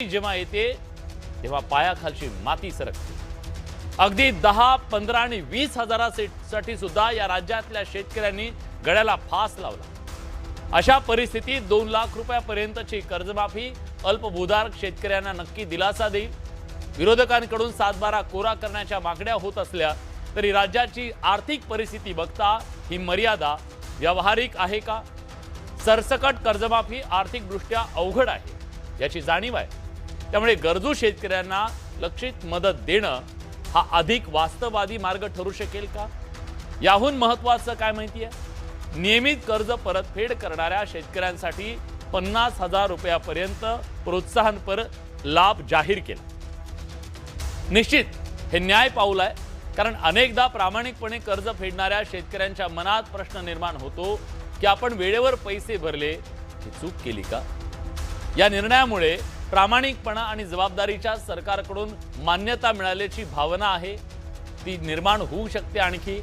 जेव्हा येते तेव्हा पायाखालची माती सरकते। अगदी 10, 15 आणि 20 हजारासाठी सुद्धा या राज्यातल्या शेतकऱ्यांनी गळ्याला फास लावला। अशा परिस्थितीत 2 लाख रुपयापर्यंतची कर्जमाफी अल्पभूधारक शेतकऱ्यांना नक्की दिलासा देईल। विरोधकांकडून 7/12 कोरा करण्याच्या मागण्या होत असल्या तरी राज्याची आर्थिक परिस्थिती बघता ही मर्यादा व्यावहारिक आहे का? सरसकट कर्जमाफी आर्थिकदृष्ट्या अवघड आहे याची जाणीव आहे। त्यामुळे गरजू शेतकऱ्यांना लक्षित मदत देणं हा अधिक वास्तववादी मार्ग ठरू शकेल का? याहून महत्त्वाचं काय माहिती आहे? नियमित कर्ज परतफेड करणाऱ्या शेतकऱ्यांसाठी 50,000 रुपयापर्यंत प्रोत्साहनपर लाभ जाहीर केला। निश्चित हे न्याय पाऊल आहे, कारण अनेकदा प्रामाणिकपणे कर्ज फेडणाऱ्या शेतकऱ्यांच्या मनात प्रश्न निर्माण होतो की आपण वेळेवर पैसे भरले ही चूक केली का? या निर्णयामुळे प्रामाणिकपणा आणि जबाबदारीच्या सरकारकडून मान्यता मिळाल्याची भावना आहे ती निर्माण होऊ शकते आणखी,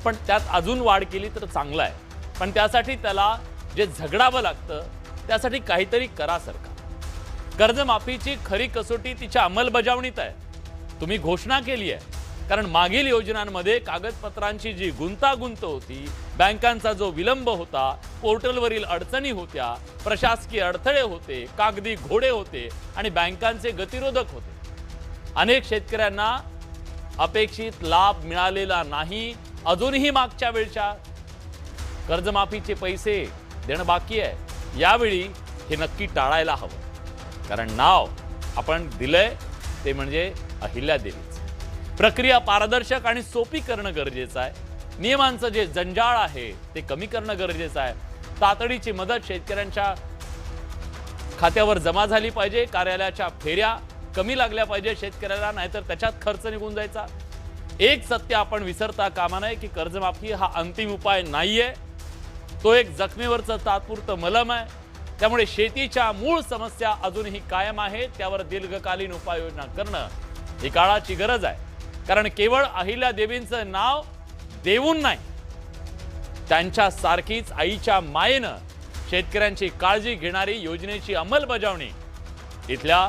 पण त्यात अजून वाढ केली तर चांगलं आहे। पण त्यासाठी त्याला जे झगडावं लागतं त्यासाठी काहीतरी करा सरकार। कर्जमाफीची खरी कसोटी तिच्या अंमलबजावणीत आहे। तुम्ही घोषणा केली आहे, कारण मागील योजनांमध्ये कागदपत्रांची जी गुंतागुंत होती, बँकांचा जो विलंब होता, पोर्टलवरील अडचणी होत्या, प्रशासकीय अडथळे होते, कागदी घोडे होते आणि बँकांचे गतिरोधक होते। अनेक शेतकऱ्यांना अपेक्षित लाभ मिळालेला नाही। अजूनही मागच्या वेळच्या कर्जमाफीचे पैसे देणं बाकी आहे। यावेळी हे नक्की टाळायला हवं, कारण नाव आपण दिलंय ते म्हणजे अहिल्यादेवीचं। प्रक्रिया पारदर्शक आणि सोपी करणं गरजेचं आहे। नियमांचं जे जंजाळ आहे ते कमी करणं गरजेचं आहे। तातडीची मदत शेतकऱ्यांच्या खात्यावर जमा झाली पाहिजे। कार्यालयाच्या फेऱ्या कमी लागल्या पाहिजे शेतकऱ्याला, नाहीतर त्याच्यात खर्च निघून जायचा। एक सत्य आपण विसरता कामा नये की कर्जमाफी हा अंतिम उपाय नाहीये, तो एक जखमेवरचं तात्पुरतं मलम आहे। त्यामुळे शेतीच्या मूळ समस्या अजूनही कायम आहेत, त्यावर दीर्घकालीन उपाययोजना करणं ही काळाची गरज आहे। कारण केवळ अहिल्यादेवींचं नाव देऊन नाही, त्यांच्या सारखीच आईच्या मायेनं शेतकऱ्यांची काळजी घेणारी योजनेची अंमलबजावणी इथल्या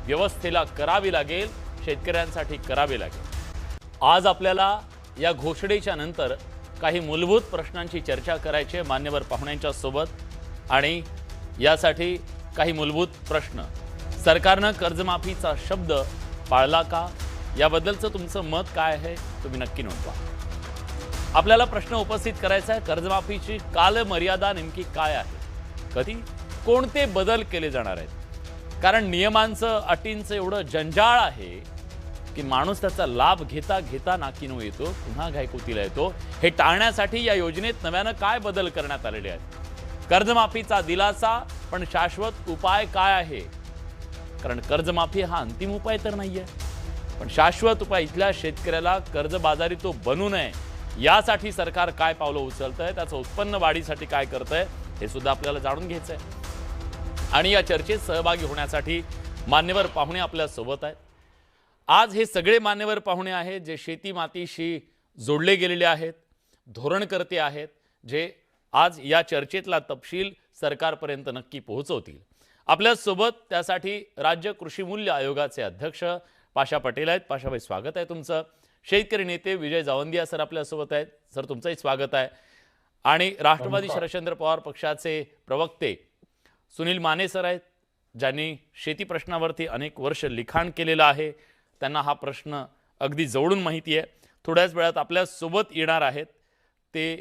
व्यवस्थेला करावी लागेल, शेतकऱ्यांसाठी करावी लागेल। आज आपल्याला या घोषणेच्या नंतर काही मूलभूत प्रश्नांची चर्चा करायची आहे मान्यवर पाहुण्यांच्या सोबत। आणि यासाठी काही मूलभूत प्रश्न, सरकारनं कर्जमाफीचा शब्द पाळला का? याबद्दलचं तुमचं मत काय आहे तुम्ही नक्की नोंदवा। आपल्याला प्रश्न उपस्थित करायचा आहे, कर्जमाफीची कालमर्यादा नेमकी काय आहे? कधी कोणते बदल केले जाणार आहेत? कारण नियमांचं अटींचं एवढं जंजाळ आहे की माणूस त्याचा लाभ घेता घेता नाकीनऊ येतो, पुन्हा घायकुतीला येतो। हे टाळण्यासाठी या योजनेत नव्यानं काय बदल करण्यात आलेले आहेत? कर्जमाफीचा दिलासा, पण शाश्वत उपाय काय आहे? कारण कर्जमाफी हा अंतिम उपाय तर नाहीये, पण शाश्वत उपाय इथल्या शेतकऱ्याला कर्जबाजारी तो बनू नये यासाठी सरकार काय पावलं उचलतंय, त्याचं उत्पन्न वाढीसाठी काय करतंय हे सुद्धा आपल्याला जाणून घ्यायचंय। आणि या चर्चेत सहभागी होण्यासाठी मान्यवर पाहुणे आपल्या सोबत आहेत। आज हे सगळे मान्यवर पाहुणे आहेत जे शेती मातीशी जोडले गेलेले आहेत, धोरणकर्ते आहेत, जे आज या चर्चेतला तपशील सरकारपर्यंत नक्की पोहोचवतील। आपल्या सोबत त्यासाठी राज्य कृषी मूल्य आयोगाचे अध्यक्ष पाशा पटेल आहेत। पाशाभाई, स्वागत आहे तुमचं। शेतकरी नेते विजय जावंदिया सर आपल्या सोबत आहेत। सर, तुमचंही स्वागत आहे। आणि राष्ट्रवादी शरदचंद्र पवार पक्षाचे प्रवक्ते सुनील माने सर आहेत, ज्यांनी शेती प्रश्नावरती अनेक वर्ष लिखाण केलेलं आहे, त्यांना हा प्रश्न अगदी जवळून माहिती आहे। थोड्याच वेळात आपल्या सोबत येणार आहेत ते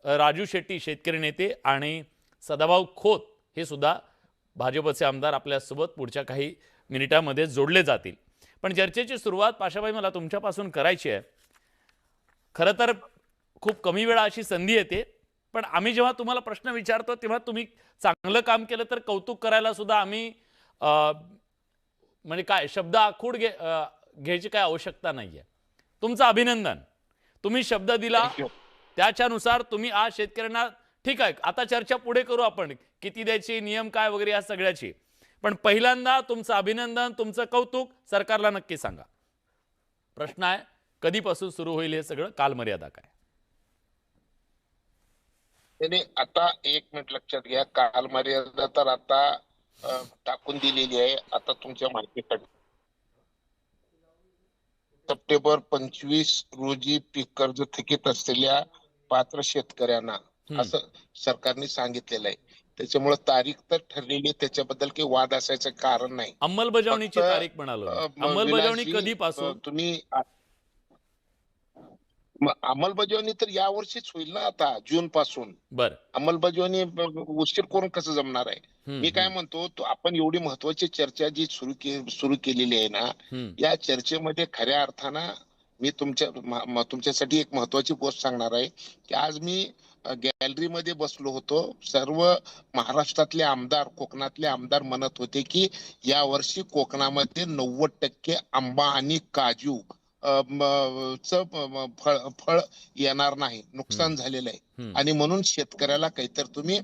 राजू शेट्टी शेतकरी नेते आणि सदाभाऊ खोत हे सुद्धा भाजपचे आमदार आपल्या सोबत पुढच्या काही मिनिटांमध्ये जोडले जातील। पण चर्चेची सुरुवात पाशाभाई मला तुमच्यापासून करायची आहे। खरं तर खूप कमी वेळा अशी संधी येते, पण आम्ही जेव्हा तुम्हाला प्रश्न विचारतो तेव्हा तुम्ही चांगलं काम केलं तर कौतुक करायला सुद्धा आम्ही म्हणजे काय शब्द आखूड घ्यायची काय आवश्यकता नाहीये। तुमचं अभिनंदन, तुम्ही शब्द दिला त्याच्यानुसार तुम्ही आज शेतकऱ्यांना, ठीक आहे आता चर्चा पुढे करू आपण किती द्यायची, नियम काय वगैरे या सगळ्याची, पण पहिल्यांदा तुमचं अभिनंदन, तुमचं कौतुक सरकारला नक्की सांगा। प्रश्न आहे, कधीपासून सुरू होईल हे सगळं, कालमर्यादा काय? आता एक मिनिट लक्षात घ्या, कालमर्यादा तर आता टाकून दिलेली आहे. आता तुमच्या माहितीसाठी सप्टेंबर 25 रोजी पीक कर्ज थकीत असलेल्या पात्र शेतकऱ्यांना हम्म. असं सरकारने सांगितलेलं आहे. त्याच्यामुळे तारीख तर ठरलेली आहे, त्याच्याबद्दल काही वाद असायचं कारण नाही. फक्त अंमलबजावणीची तारीख म्हणालो मी. अंमलबजावणी विलासजी, कधीपासून? तुम्ही अंमलबजावणी तर यावर्षीच होईल ना, आता जून पासून. बर. अंमलबजावणी उशीर करून कसं जमणार आहे? हम्म. मी काय हम्म. म्हणतो, तो आपण एवढी महत्वाची चर्चा जी सुरू केलेली आहे ना, हम्म. या चर्चेमध्ये खऱ्या अर्थानं मी तुमच्यासाठी एक महत्वाची गोष्ट सांगणार आहे, की आज मी गॅलरीमध्ये बसलो होतो. सर्व महाराष्ट्रातले आमदार, कोकणातले आमदार म्हणत होते की या वर्षी कोकणामध्ये 90% आंबा आणि काजू फळ फळ येणार नाही, हम्म. नुकसान झालेलं आहे. हम्म. आणि म्हणून शेतकऱ्याला काहीतरी तुम्ही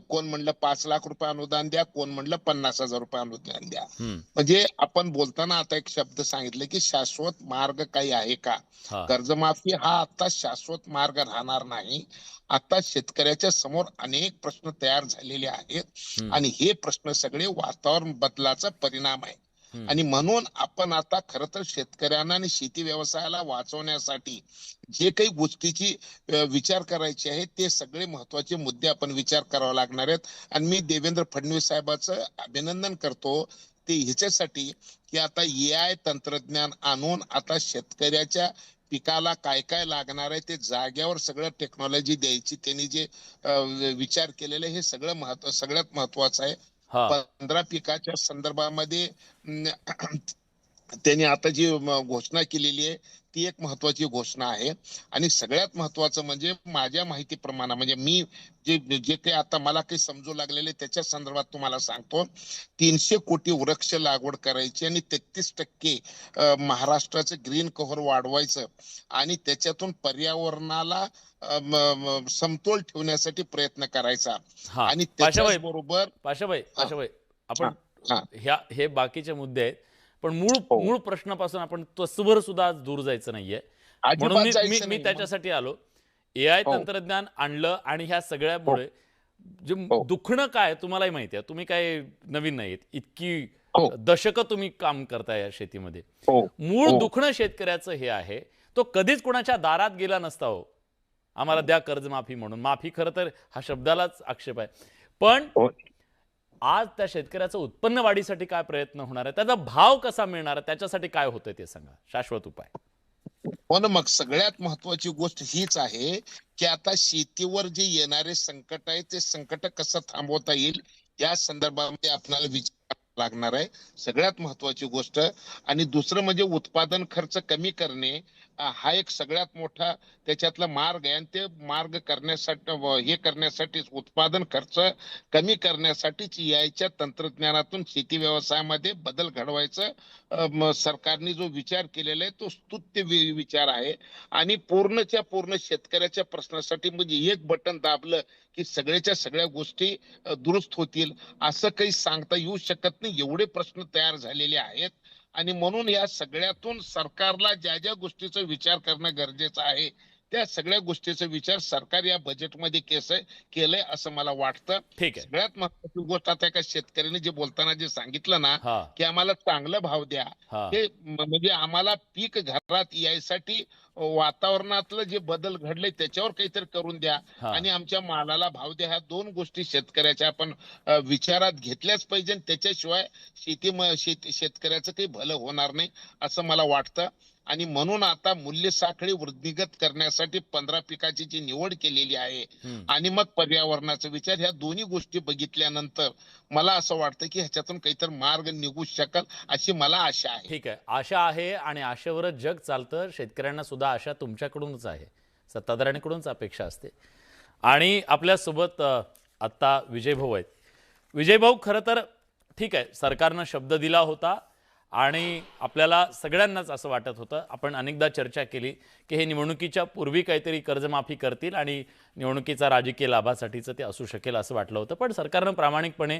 कोण म्हणलं 5 लाख रुपये अनुदान द्या, कोण म्हणलं 50,000 रुपये अनुदान द्या. हम्म. म्हणजे आपण बोलताना आता एक शब्द सांगितले की शाश्वत मार्ग काही आहे का? हा. कर्जमाफी हा आता शाश्वत मार्ग राहणार नाही. आता शेतकऱ्याच्या समोर अनेक प्रश्न तयार झालेले आहेत हम्म. आणि हे प्रश्न सगळे वातावरण बदलाचा परिणाम आहे. हम्म. आणि म्हणून आपण आता खरं तर शेतकऱ्यांना आणि शेती व्यवसायाला वाचवण्यासाठी जे काही गोष्टीची विचार करायचे आहे, ते सगळे महत्वाचे मुद्दे आपण विचार करावा लागणार आहेत. आणि मी देवेंद्र फडणवीस साहेबांचं अभिनंदन करतो ते ह्याच्यासाठी की आता AI तंत्रज्ञान आणून आता शेतकऱ्याच्या पिकाला काय काय लागणार आहे ते जाग्यावर सगळं टेक्नॉलॉजी द्यायची त्यांनी जे विचार केलेले, हे सगळं सगळ्यात महत्वाचं आहे. हा. 15 पिकाच्या संदर्भामध्ये त्यांनी आता जी घोषणा केलेली आहे ती एक महत्वाची घोषणा आहे. आणि सगळ्यात महत्वाचं म्हणजे माझ्या माहितीप्रमाणे, म्हणजे मी जे जे काही आता मला काही समजू लागलेले त्याच्या संदर्भात तुम्हाला सांगतो. 300 कोटी वृक्ष लागवड करायची आणि 33% महाराष्ट्राचं ग्रीन कव्हर वाढवायचं आणि त्याच्यातून पर्यावरणाला समतोल ठेवण्यासाठी प्रयत्न करायचा. हा. आणि पाशाबाई, त्याच्याच बरोबर पाशाबाई, पाशाबाई, आपण हा, हे बाकीचे मुद्दे आहेत, पण मूळ हो, मूळ प्रश्नापासून आपण तसवर सुद्धा आज दूर जायचं नाहीये. म्हणून अजिबात मी मी जायचं मी नाही मग. त्याच्यासाठी आलो. AI हो, तंत्रज्ञान आणलं आणि ह्या हो, सगळ्यामुळे जे हो, दुखणं काय तुम्हालाही माहिती आहे, तुम्ही काय नवीन नाहीत, इतकी हो, दशकं तुम्ही काम करताय या शेतीमध्ये. हो, मूळ हो, दुखणं शेतकऱ्याचं हे आहे, तो कधीच कोणाच्या दारात गेला नसता हो, आम्हाला द्या कर्जमाफी म्हणून. माफी खरं तर हा शब्दालाच आक्षेप आहे, पण हो. आज त्या शेतकऱ्याचं उत्पन्न वाढीसाठी काय प्रयत्न होणार आहे, त्याचा भाव कसा मिळणार आहे, त्याच्यासाठी काय होतंय ते सांगा, शाश्वत उपाय. हो ना, मग सगळ्यात महत्वाची गोष्ट हीच आहे की आता शेतीवर जे येणारे संकट आहे ते संकट कसं थांबवता येईल या संदर्भामध्ये आपल्याला विचार करावा लागणार आहे, सगळ्यात महत्वाची गोष्ट. आणि दुसरं म्हणजे उत्पादन खर्च कमी करणे, हा एक सगळ्यात मोठा त्याच्यातला मार्ग आहे. आणि ते मार्ग करण्यासाठी हे करण्यासाठी उत्पादन खर्च कमी करण्यासाठीच यायच्या तंत्रज्ञानातून शेती व्यवसायामध्ये बदल घडवायचं सरकारने जो विचार केलेला आहे तो स्तुत्य विचार आहे. आणि पूर्णच्या पूर्ण शेतकऱ्याच्या प्रश्नासाठी म्हणजे एक बटन दाबलं की सगळ्याच्या सगळ्या गोष्टी दुरुस्त होतील असं काही सांगता येऊ शकत नाही, एवढे प्रश्न तयार झालेले आहेत. आणि म्हणून या सगळ्यातून सरकारला ज्या ज्या गोष्टीचा विचार करणं गरजेचं आहे त्या सगळ्या गोष्टीचा विचार सरकार या बजेटमध्ये केलंय असं मला वाटतं. ठीक आहे. सगळ्यात महत्वाची गोष्ट आता एका शेतकऱ्याने जे बोलताना जे सांगितलं ना हा. की आम्हाला चांगला भाव द्या, हा. हे म्हणजे आम्हाला पीक घरात यायसाठी वातावरणातलं जे बदल घडले त्याच्यावर काहीतरी करून द्या हा. आणि आमच्या मालाला भाव द्या, ह्या दोन गोष्टी शेतकऱ्याच्या आपण विचारात घेतल्याच पाहिजे. त्याच्याशिवाय शेतकऱ्याचं काही भलं होणार नाही असं मला वाटतं. आणि म्हणून आता मूल्य साखळी वृद्धिंगत करण्यासाठी 15 पिकाची जी निवड केलेली आहे हम्म. आणि मग पर्यावरणाचा विचार, ह्या दोन्ही गोष्टी बघितल्यानंतर मला असं वाटतं की ह्याच्यातून काहीतरी मार्ग निघू शकेल अशी मला आशा आहे. ठीक आहे, आशा आहे आणि आशेवरच जग चालतं. शेतकऱ्यांना सुद्धा आशा तुमच्याकडूनच आहे, सत्ताधाऱ्यांकडूनच अपेक्षा असते. आणि आपल्यासोबत आत्ता विजयभाऊ आहेत. विजयभाऊ, खरं तर ठीक आहे, सरकारनं शब्द दिला होता आणि आपल्याला सगळ्यांनाच असं वाटत होतं, आपण अनेकदा चर्चा केली की हे निवडणुकीच्या पूर्वी काहीतरी कर्जमाफी करतील आणि निवडणुकीचा राजकीय लाभासाठीचं ते असू शकेल असं वाटलं होतं. पण सरकारनं प्रामाणिकपणे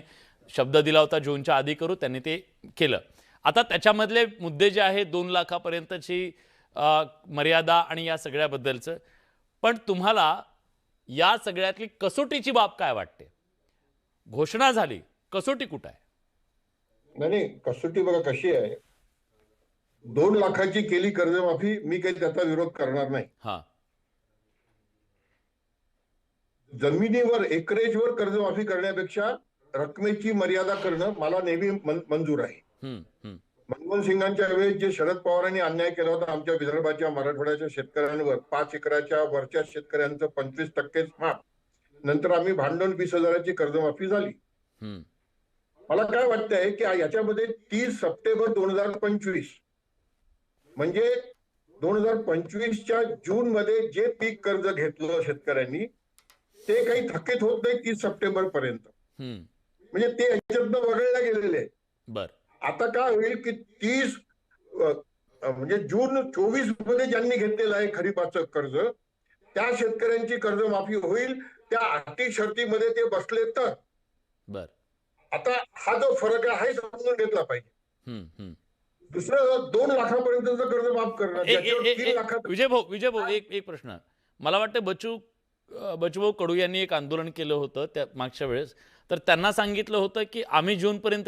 शब्द दिला होता जूनच्या आधी करू, त्यांनी ते केलं. आता त्याच्यामधले मुद्दे जे आहेत 2 लाखापर्यंतची मर्यादा आणि या सगळ्याबद्दलचं, पण तुम्हाला या सगळ्यातली कसोटीची बाब काय वाटते? घोषणा झाली, कसोटी कुठं आहे? नाही, कसोटी बघा कशी आहे. 2 लाखाची केली कर्जमाफी, मी काही त्याचा विरोध करणार नाही. हा. जमिनीवर एकरेजवर कर्जमाफी करण्यापेक्षा रकमेची मर्यादा करणं मला नेहमी मंजूर आहे. हम्म, हम्म, मनमोहन सिंगांच्या वेळेस जे शरद पवारांनी अन्याय केला होता आमच्या विदर्भाच्या मराठवाड्याच्या शेतकऱ्यांवर, 5 एकराच्या वरच्या शेतकऱ्यांचं 25% माफ, नंतर आम्ही भांडवल 20,000ची कर्जमाफी झाली. हम्म, मला काय वाटतंय की याच्यामध्ये 30 सप्टेंबर 2025 म्हणजे 2025च्या जून मध्ये जे पीक कर्ज घेतलं शेतकऱ्यांनी ते काही थकीत होत नाही 30 सप्टेंबर पर्यंत. हम्म. म्हणजे ते याच्यातनं वगळल्या गेलेले आहे. बर. आता काय होईल की 30 म्हणजे जून 24 मध्ये ज्यांनी घेतलेलं आहे खरीपाचं कर्ज, त्या शेतकऱ्यांची कर्जमाफी होईल त्या अटी शर्तीमध्ये ते बसले तर. बर. आता हा जो फरक आहे हा समजून घेतला पाहिजे. हम्म, हम्म. दुसरं 2 लाखापर्यंतचं कर्ज माफ करणं, ज्याच्यावर 3 लाखात. विजय भाऊ एक प्रश्न. मला वाटतं बचूभाऊ कडू यांनी एक आंदोलन केलं होतं त्या मागच्या वेळेस, तर त्यांना सांगितलं होतं की आम्ही जूनपर्यंत